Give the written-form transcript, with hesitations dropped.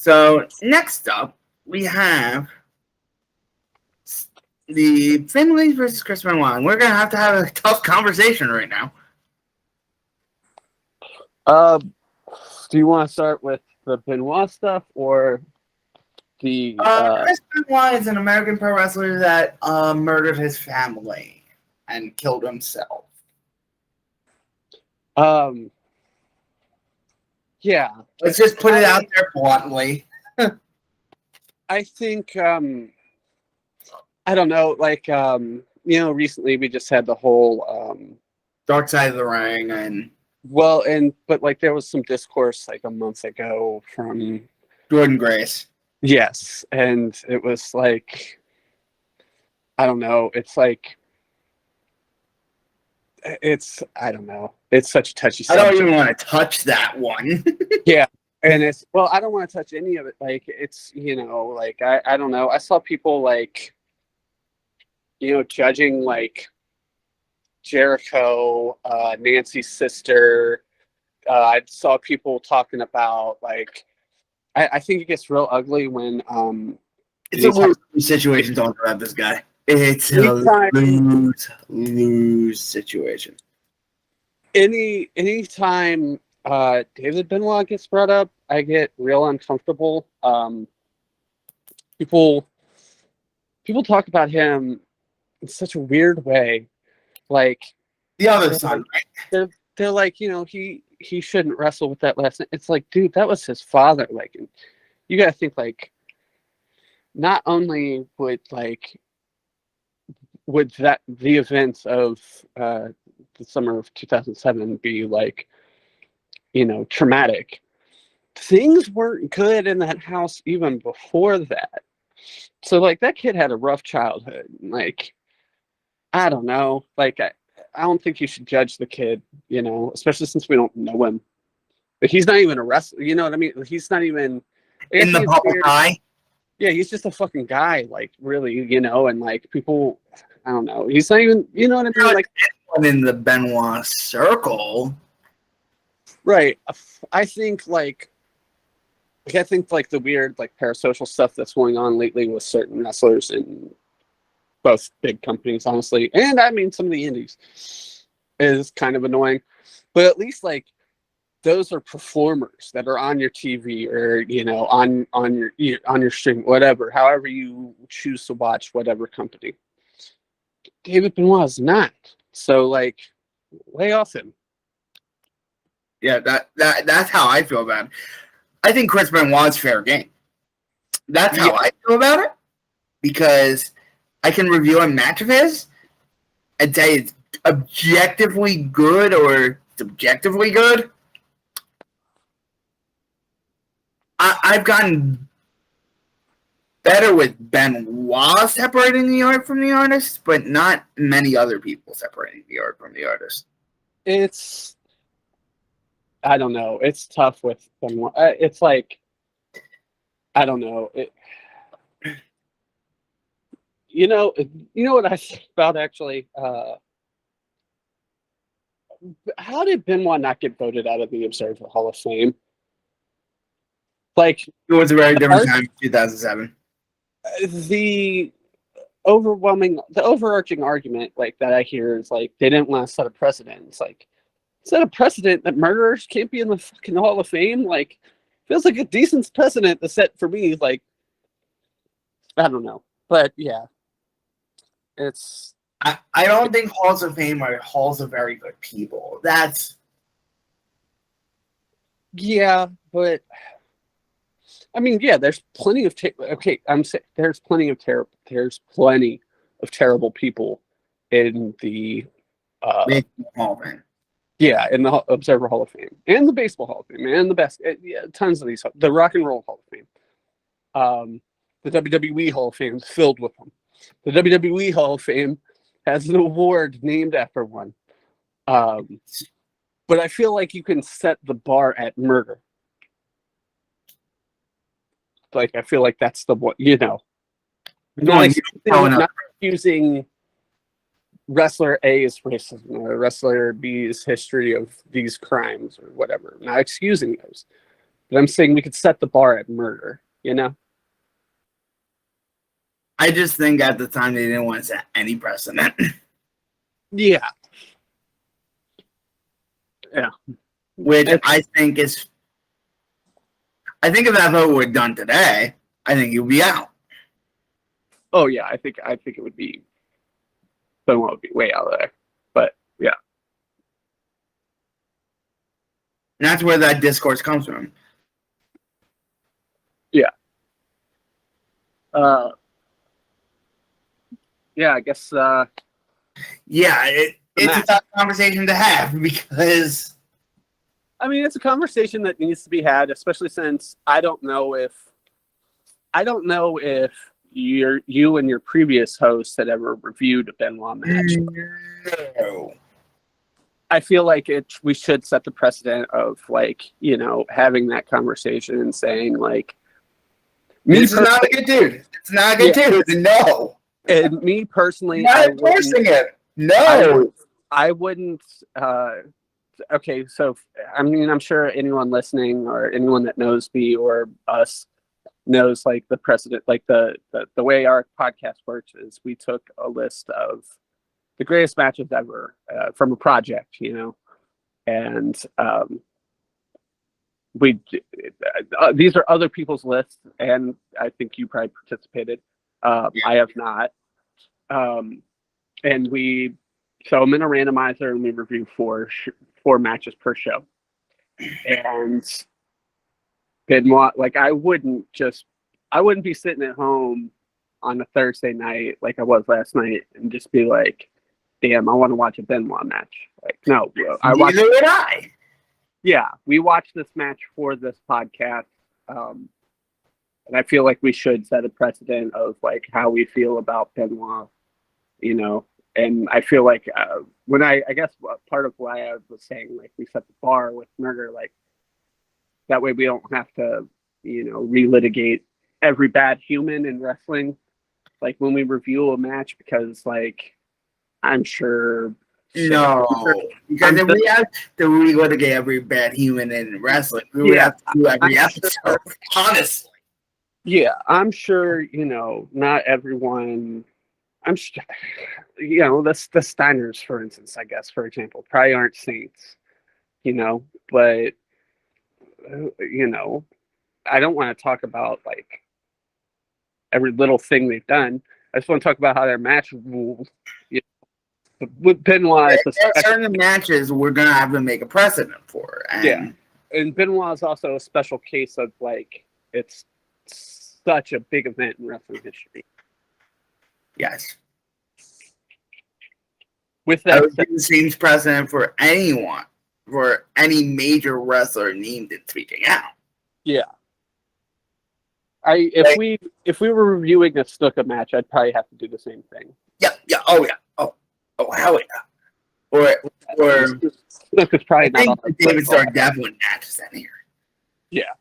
So next up, we have the Finley versus Chris Benoit. We're gonna have a tough conversation right now. Do you want to start with the Benoit stuff or the? Chris Benoit is an American pro wrestler that murdered his family and killed himself. Yeah. Let's just put it out there bluntly. I think I don't know, like recently we just had the whole Dark Side of the Ring and but like there was some discourse like a month ago from Jordan Grace. Yes, and it was like I don't know, I don't know. It's such a touchy subject. I don't even want to touch that one. Yeah. And I don't want to touch any of it. Like, it's, like, I don't know. I saw people, like, judging, like, Jericho, Nancy's sister. I saw people talking about, like, I think it gets real ugly when... it's a lose situation talking about this guy. It's a lose situation. Anytime David Benoit gets brought up, I get real uncomfortable. People talk about him in such a weird way, like the other son. They're like, he shouldn't wrestle with that last name. It's like, dude, that was his father. Like, you gotta think, like, not only would that the events of the summer of 2007 be like, traumatic. Things weren't good in that house even before that. So like that kid had a rough childhood. Like, I don't know. Like I don't think you should judge the kid, especially since we don't know him. But he's not even a wrestler. You know what I mean? He's not even in the public eye. Yeah, he's just a fucking guy. Like, really, and like people. I don't know. He's not even. You know what I mean? Like in the Benoit circle. Right. I think like the weird like parasocial stuff that's going on lately with certain wrestlers in both big companies, honestly, and I mean some of the indies is kind of annoying. But at least like those are performers that are on your TV or on your stream, whatever, however you choose to watch whatever company. David Benoit is not. So like lay off him. Yeah, that's how I feel about it. I think Chris Benoit's fair game. That's how I feel about it. Because I can review a match of his and say it's objectively good or subjectively good. I've gotten better with Benoit separating the art from the artist, but not many other people separating the art from the artist. I don't know. It's tough with Benoit. It's like, I don't know. You know what I think about actually? How did Benoit not get voted out of the Observer Hall of Fame? Like, it was a very different time in 2007. The overarching argument like that I hear is like they didn't want to set a precedent. It's like, set a precedent that murderers can't be in the fucking Hall of Fame. Like, feels like a decent precedent to set for me. Like, I don't know, but yeah, it's. I don't think Halls of Fame are halls of very good people. That's. Yeah, but. I mean, yeah, there's plenty of there's plenty of terrible people in the Hall of Fame. Yeah, in the Observer Hall of Fame and the Baseball Hall of Fame and the best, tons of these. The Rock and Roll Hall of Fame, the WWE Hall of Fame is filled with them. The WWE Hall of Fame has an award named after one, but I feel like you can set the bar at murder. Like, I feel like that's the one, not using wrestler A's racism or wrestler B's history of these crimes or whatever. Not excusing those. But I'm saying we could set the bar at murder, you know? I just think at the time they didn't want to set any precedent. Yeah. Yeah. Which I think is... I think if that vote were done today, I think you'd be out. Oh, yeah. I think it would be... Benoit would be way out of there. But, yeah. And that's where that discourse comes from. Yeah. Yeah, I guess... yeah, it's a tough conversation to have because... I mean, it's a conversation that needs to be had, especially since I don't know if you and your previous host had ever reviewed a Benoit match. No. I feel like we should set the precedent of, like, you know, having that conversation and saying, like, this is not a good dude. It's not a good dude. No. And me personally, not endorsing it. No. I wouldn't. Okay, so I mean, I'm sure anyone listening or anyone that knows me or us knows, like, the precedent, like the way our podcast works is we took a list of the greatest matches ever from a project, you know, and these are other people's lists, and I think you probably participated. I have not, and so I'm in a randomizer and we review four matches per show. And Benoit, like, I wouldn't be sitting at home on a Thursday night like I was last night and just be like, damn, I want to watch a Benoit match. Like, no, neither would I. Yeah, we watched this match for this podcast. And I feel like we should set a precedent of, like, how we feel about Benoit, you know. And I feel like when I guess part of why I was saying, like, we set the bar with murder, like, that way we don't have to, you know, relitigate every bad human in wrestling, like, when we review a match, because, like, I'm sure. No, because if we have to relitigate every bad human in wrestling, we would have to do every episode, honestly. Yeah, I'm sure, you know, not everyone. I'm sure, you know, the Steiners, for instance, I guess, for example, probably aren't saints, you know, but, you know, I don't want to talk about, like, every little thing they've done. I just want to talk about how their match ruled. You know, with Benoit, there are certain matches we're going to have to make a precedent for. And Benoit is also a special case of, like, it's such a big event in wrestling history. Yes. With that, I would do the same precedent for anyone, for any major wrestler named and speaking out. Yeah. If we were reviewing a Snuka match, I'd probably have to do the same thing. Yeah. Oh yeah. Oh hell yeah. Or Snuka's probably I not. think the David Starr Devlin match is in here. Yeah.